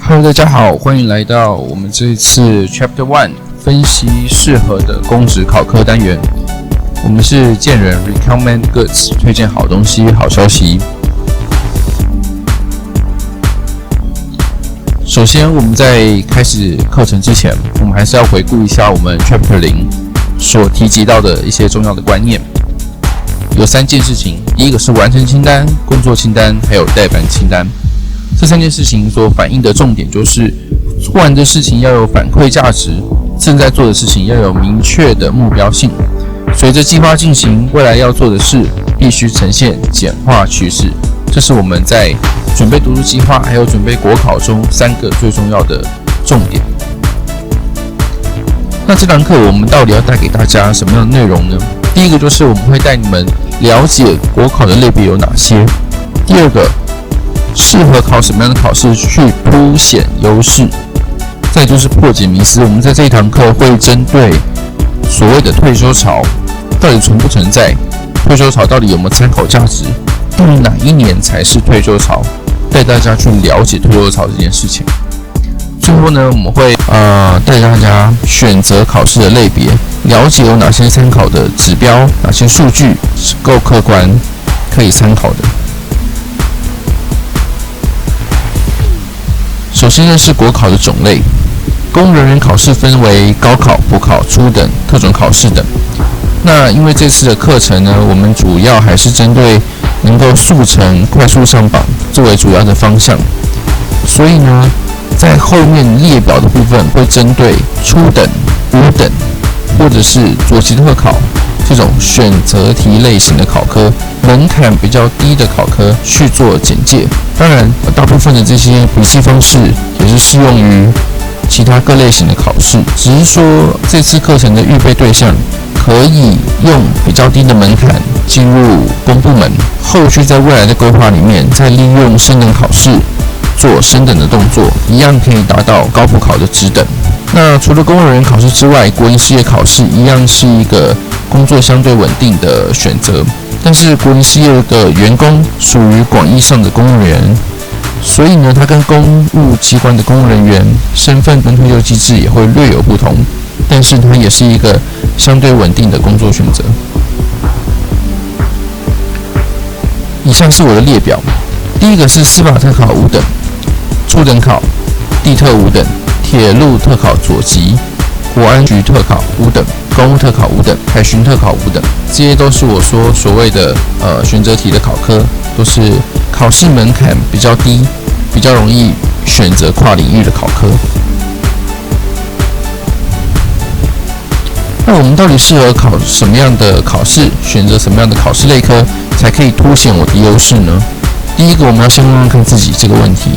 Hello， 大家好，欢迎来到我们这一次 Chapter 1分析适合的公职考科单元。我们是建人 Recommend Goods， 推荐好东西、好消息。首先，我们在开始课程之前，我们还是要回顾一下我们 Chapter 0所提及到的一些重要的观念。有3件事情，第一个是完成清单、工作清单，还有待办清单。这3件事情所反映的重点就是，做完的事情要有反馈价值，正在做的事情要有明确的目标性。随着计划进行，未来要做的事必须呈现简化趋势。这是我们在准备读书计划还有准备国考中3个最重要的重点。那这堂课我们到底要带给大家什么样的内容呢？第一个就是我们会带你们了解国考的类别有哪些。第二个，适合考什么样的考试去凸显优势。再就是破解迷思，我们在这一堂课会针对所谓的退休潮到底存不存在，退休潮到底有没有参考价值，到底哪一年才是退休潮，带大家去了解退休潮这件事情。最后呢，我们会带大家选择考试的类别，了解有哪些参考的指标，哪些数据是够客观可以参考的。首先呢是国考的种类，公务人员考试分为高考、补考、初等、特种考试等。那因为这次的课程呢，我们主要还是针对能够速成、快速上榜作为主要的方向，所以呢，在后面列表的部分会针对初等、五等或者是左期特考这种选择题类型的考科，门槛比较低的考科去做简介。当然，大部分的这些笔记方式也是适用于其他各类型的考试，只是说这次课程的预备对象可以用比较低的门槛进入公部门，后续在未来的规划里面再利用升等考试做升等的动作，一样可以达到高普考的职等。那除了公务人员考试之外，国营事业考试一样是一个工作相对稳定的选择，但是国营事业的员工属于广义上的公务员，所以呢，它跟公务机关的公务人员身份跟退休机制也会略有不同，但是它也是一个相对稳定的工作选择。以下是我的列表，第一个是司法特考5等，初等考、地特5等，铁路特考左级，国安局特考5等，公务特考5等，海巡特考5等，这些都是我说所谓的选择题的考科，都是考试门槛比较低，比较容易选择跨领域的考科。那我们到底适合考什么样的考试，选择什么样的考试类科，才可以凸显我的优势呢？第一个，我们要先问问看自己这个问题。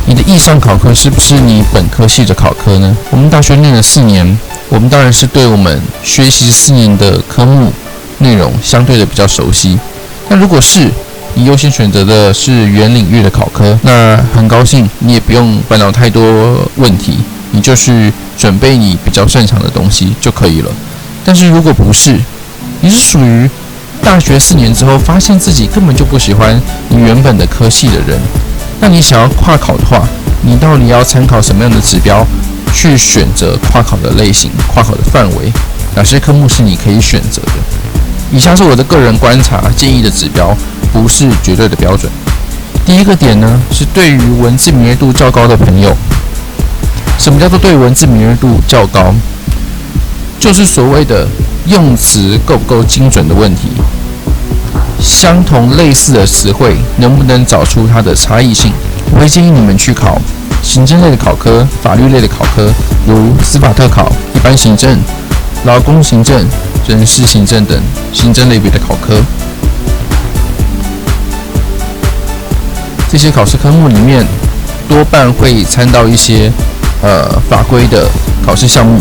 你的艺上考科是不是你本科系的考科呢？我们大学念了4年，我们当然是对我们学习4年的科目内容相对的比较熟悉。那如果是你优先选择的是原领域的考科，那很高兴你也不用烦恼太多问题，你就去准备你比较擅长的东西就可以了。但是如果不是，你是属于大学4年之后发现自己根本就不喜欢你原本的科系的人，那你想要跨考的话，你到底要参考什么样的指标去选择跨考的类型、跨考的范围？哪些科目是你可以选择的？以下是我的个人观察建议的指标，不是绝对的标准。第一个点呢，是对于文字敏锐度较高的朋友。什么叫做对文字敏锐度较高？就是所谓的用词够不够精准的问题。相同类似的词汇能不能找出它的差异性？我会建议你们去考行政类的考科、法律类的考科，如司法特考、一般行政、劳工行政、人事行政等行政类别的考科。这些考试科目里面多半会参到一些法规的考试项目。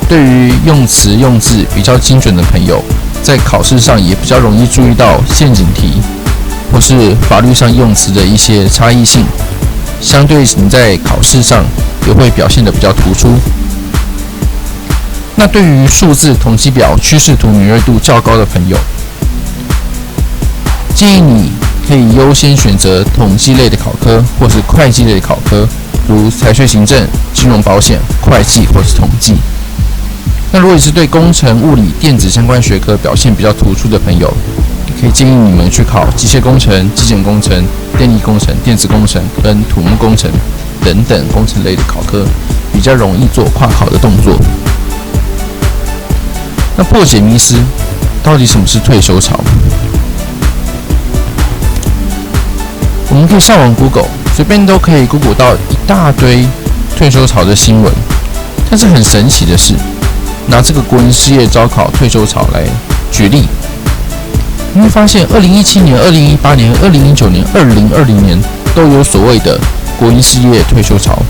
对于用词用字比较精准的朋友，在考试上也比较容易注意到陷阱题或是法律上用词的一些差异性，相对你在考试上也会表现得比较突出。那对于数字、统计表、趋势图敏锐度较高的朋友，建议你可以优先选择统计类的考科或是会计类的考科，如财税行政、金融保险、会计或是统计。那如果你是对工程、物理、电子相关学科表现比较突出的朋友，可以建议你们去考机械工程、机检工程、电力工程、电子工程跟土木工程等等工程类的考科，比较容易做跨考的动作。那破解迷思，到底什么是退休潮？我们可以上网 Google， 随便都可以 Google 到一大堆退休潮的新闻。但是很神奇的是，拿这个国营事业招考退休潮来举例，你会发现2017年、2018年、2019年、2020年都有所谓的国营事业退休潮，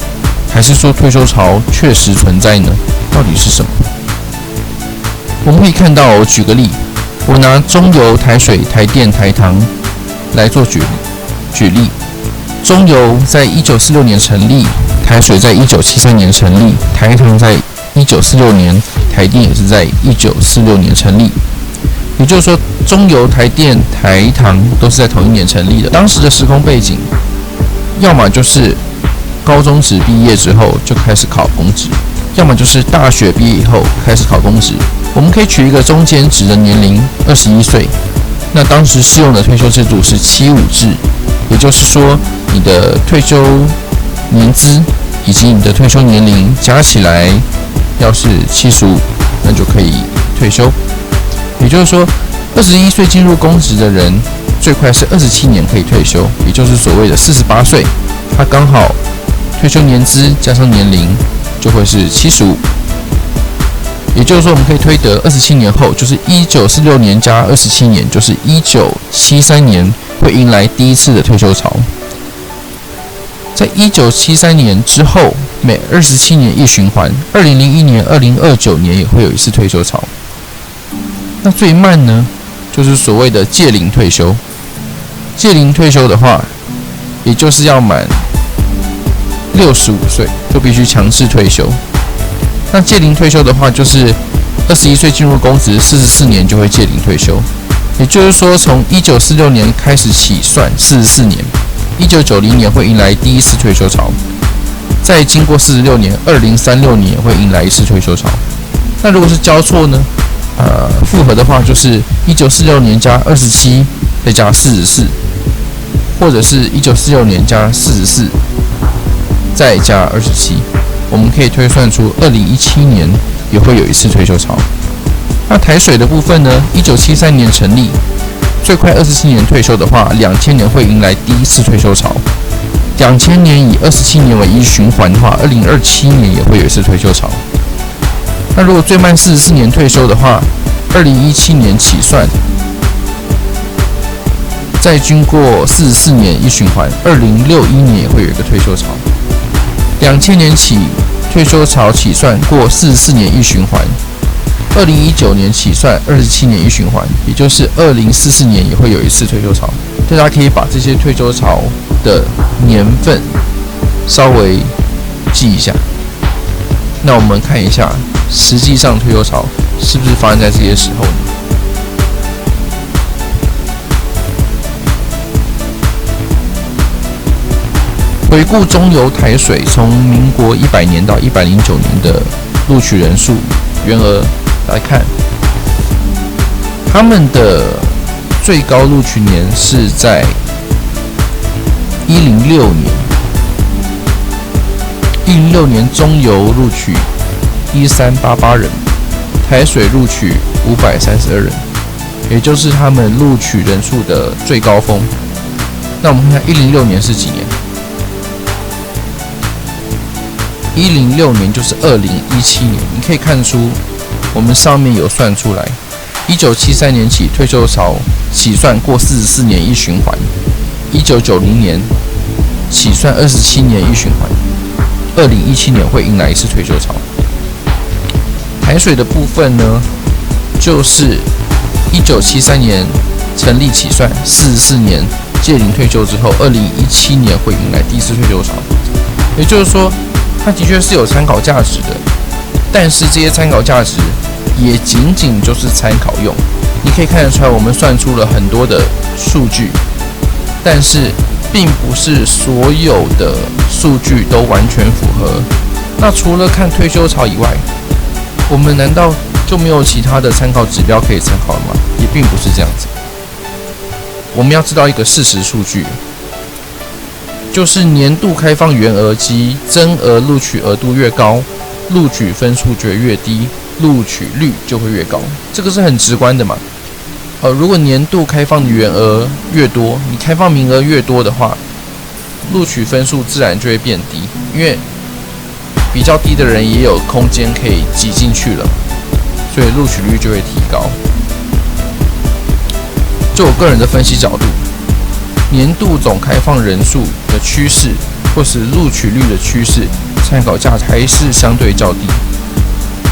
还是说退休潮确实存在呢？到底是什么？我们可以看到，我举个例，我拿中油、台水、台电、台糖来做举例。中油在1946年成立，台水在1973年成立，台糖在1946年，台电也是在1946年成立。也就是说，中油、台电、台糖都是在同一年成立的。当时的时空背景，要么就是高中职毕业之后就开始考公职，要么就是大学毕业以后开始考公职。我们可以取一个中间值的年龄，21岁。那当时适用的退休制度是75制，也就是说，你的退休年资以及你的退休年龄加起来要是75，那就可以退休。也就是说，21岁进入公职的人，最快是27年可以退休，也就是所谓的48岁，他刚好退休年资加上年龄就会是75。也就是说，我们可以推得27年后，就是1946年加27年，就是1973年会迎来第一次的退休潮。在1973年之后，每27年一循环，2001年、2029年也会有一次退休潮。那最慢呢，就是所谓的届龄退休。届龄退休的话，也就是要满65岁就必须强制退休。那届龄退休的话，就是21岁进入公职，44年就会届龄退休。也就是说，从1946年开始起算44年，1990年会迎来第一次退休潮，再经过46年，2036年会迎来一次退休潮。那如果是交错呢？复合的话就是1946年加27再加44，或者是1946年加44再加27。我们可以推算出2017年也会有一次退休潮。那台水的部分呢？1973年成立，最快27年退休的话，2000年会迎来第一次退休潮。2000年以27年为一循环的话，2027年也会有一次退休潮。那如果最慢44年退休的话，2017年起算，再经过44年一循环，2061年也会有一个退休潮。2000年起退休潮起算过44年一循环，2019年起算27年一循环，也就是2044年也会有一次退休潮。大家可以把这些退休潮的年份稍微记一下。那我们看一下，实际上退休潮是不是发生在这些时候呢？回顾中油、台水从民国100年到109年的录取人数员额来看，他们的最高录取年是在106年。106年中油录取1388人，台水录取532人，也就是他们录取人数的最高峰。那我们看看106年是几年？106年就是2017年，你可以看出我们上面有算出来，1973年起退休潮起算过44年一循环，1990年起算27年一循环，2017年会迎来一次退休潮。台水的部分呢，就是1973年成立起算，44年届龄退休之后，2017年会迎来第一次退休潮。也就是说，它的确是有参考价值的，但是这些参考价值也仅仅就是参考用。你可以看得出来，我们算出了很多的数据，但是并不是所有的数据都完全符合。那除了看退休潮以外，我们难道就没有其他的参考指标可以参考了吗？也并不是这样子。我们要知道一个事实数据，就是年度开放员额及增额录取额度越高，录取分数就会越低，录取率就会越高。这个是很直观的嘛。如果年度开放的员额越多，你开放名额越多的话，录取分数自然就会变低，因为比较低的人也有空间可以挤进去了，所以录取率就会提高。就我个人的分析角度，年度总开放人数的趋势或是录取率的趋势，参考价还是相对较低。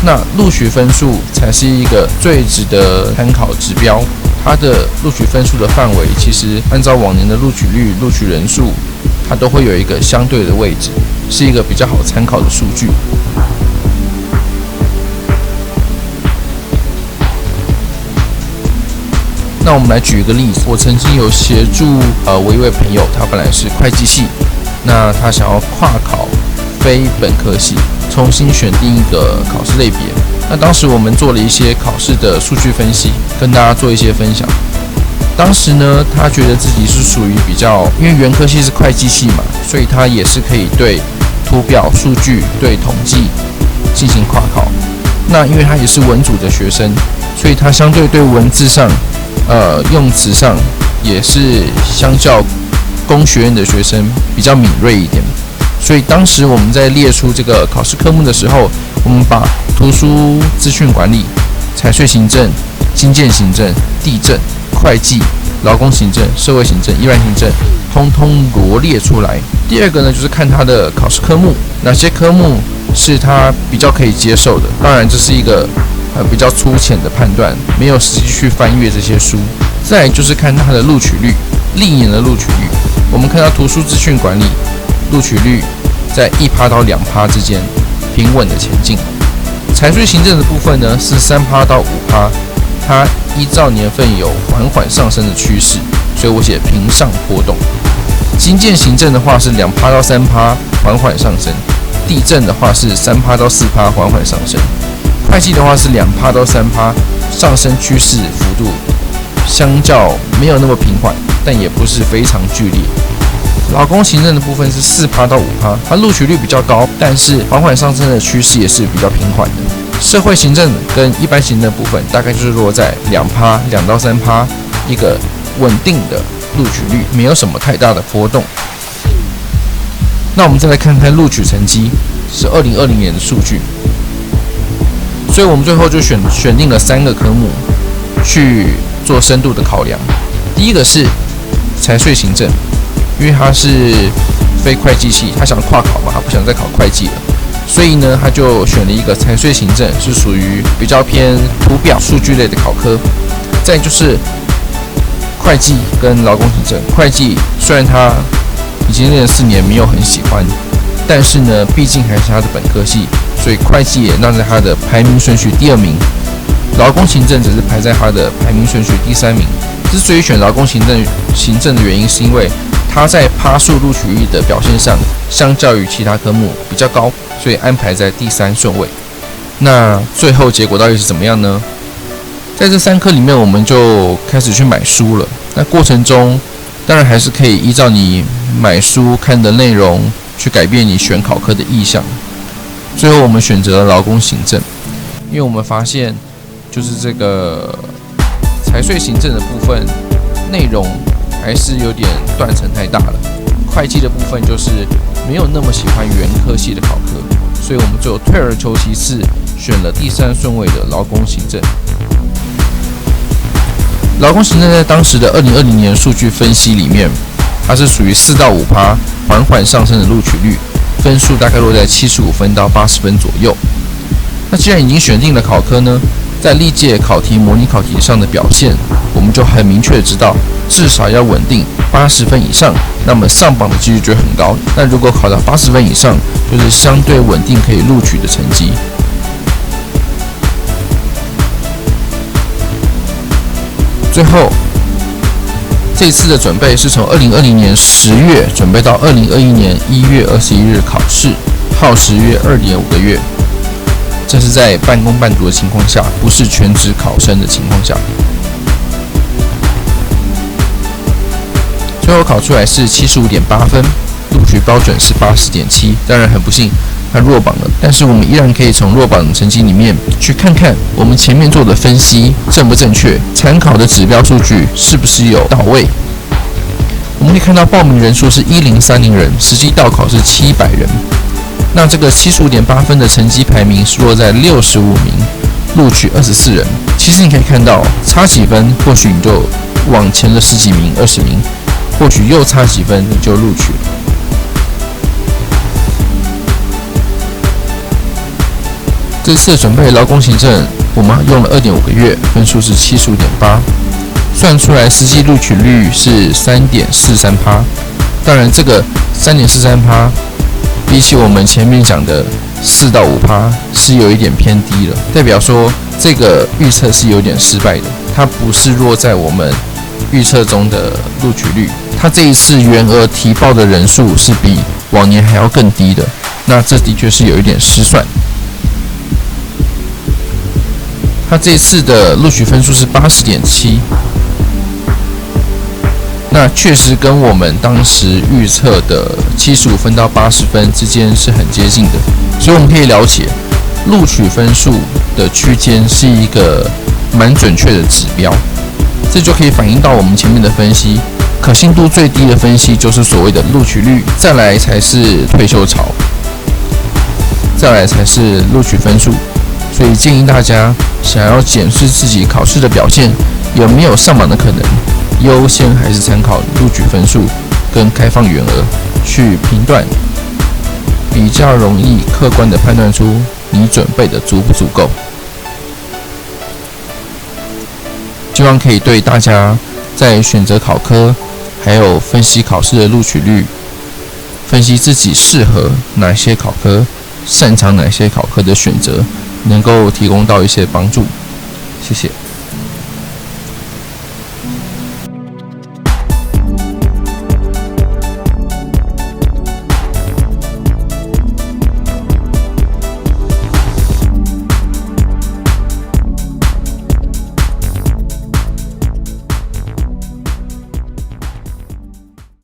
那录取分数才是一个最值得参考指标，它的录取分数的范围其实按照往年的录取率、录取人数，它都会有一个相对的位置，是一个比较好参考的数据。那我们来举一个例子，我曾经有协助我一位朋友，他本来是会计系，那他想要跨考非本科系，重新选定一个考试类别。那当时我们做了一些考试的数据分析，跟大家做一些分享。当时呢，他觉得自己是属于比较，因为原科系是会计系嘛，所以他也是可以对图表、数据、对统计进行跨考。那因为他也是文组的学生，所以他相对对文字上、用词上也是相较工学院的学生比较敏锐一点。所以当时我们在列出这个考试科目的时候，我们把图书资讯管理、财税行政、经建行政、地政、会计、劳工行政、社会行政、依然行政通通罗列出来。第二个呢，就是看他的考试科目，哪些科目是他比较可以接受的。当然这是一个比较粗浅的判断，没有实际去翻阅这些书。再来就是看他的录取率，历年的录取率。我们看到图书资讯管理录取率在1%到2%之间平稳的前进。财税行政的部分呢是3%到5%，它依照年份有缓缓上升的趋势，所以我写平上波动。经建行政的话是2%到3%缓缓上升，地政的话是3%到4%缓缓上升，会计的话是2%到3%，上升趋势幅度相较没有那么平缓，但也不是非常剧烈。劳工行政的部分是4%到5%，它录取率比较高，但是缓缓上升的趋势也是比较平缓的。社会行政跟一般行政的部分大概就是落在2%、2%到3%，一个稳定的录取率，没有什么太大的波动。那我们再来看看录取成绩，是2020年的数据。所以我们最后就选定了3个科目去做深度的考量。第一个是财税行政，因为他是非会计系，他想跨考嘛，他不想再考会计了，所以呢，他就选了一个财税行政，是属于比较偏图表、数据类的考科。再就是会计跟劳工行政，会计虽然他已经练了4年，没有很喜欢，但是呢，毕竟还是他的本科系，所以会计也让在他的排名顺序第2名，劳工行政只是排在他的排名顺序第3名。之所以选劳工行政的原因，是因为他在趴数录取率的表现上，相较于其他科目比较高，所以安排在第3顺位。那最后结果到底是怎么样呢？在这3科里面，我们就开始去买书了。那过程中，当然还是可以依照你买书看的内容去改变你选考科的意向。最后我们选择了劳工行政，因为我们发现就是这个财税行政的部分内容还是有点断层太大了，会计的部分就是没有那么喜欢原科系的考科，所以我们就退而求其次，选了第3顺位的劳工行政。劳工行政在当时的2020年数据分析里面，它是属于4%到5%缓缓上升的录取率，分数大概落在75分到80分左右。那既然已经选定了考科呢，在历届考题、模拟考题上的表现，我们就很明确的知道，至少要稳定80分以上，那么上榜的几率就很高。但如果考到80分以上，就是相对稳定可以录取的成绩。最后，这次的准备是从2020年10月准备到2021年1月21日考试，耗时约2.5个月。这是在半工半读的情况下，不是全职考生的情况下。最后考出来是75.8分，录取标准是80.7，当然很不幸，他落榜了。但是我们依然可以从落榜成绩里面去看看我们前面做的分析正不正确，参考的指标数据是不是有到位。我们可以看到报名人数是1030人，实际到考是700人。那这个75.8分的成绩排名是落在65名，录取24人。其实你可以看到，差几分，或许你就往前了10几名、20名，或许又差几分你就录取了。这次的准备劳工行政，我们用了2.5个月，分数是75.8，算出来实际录取率是3.43%。当然，这个3.43%。比起我们前面讲的4到5%是有一点偏低了，代表说这个预测是有点失败的，它不是落在我们预测中的录取率，它这一次原额提报的人数是比往年还要更低的，那这的确是有一点失算。它这一次的录取分数是80.7。那确实跟我们当时预测的75分到80分之间是很接近的，所以我们可以了解，录取分数的区间是一个蛮准确的指标，这就可以反映到我们前面的分析，可信度最低的分析就是所谓的录取率，再来才是退休潮，再来才是录取分数。所以建议大家想要检视自己考试的表现有没有上榜的可能，优先还是参考录取分数跟开放员额去评断，比较容易客观的判断出你准备的足不足够。希望可以对大家在选择考科，还有分析考试的录取率，分析自己适合哪些考科，擅长哪些考科的选择，能够提供到一些帮助。谢谢。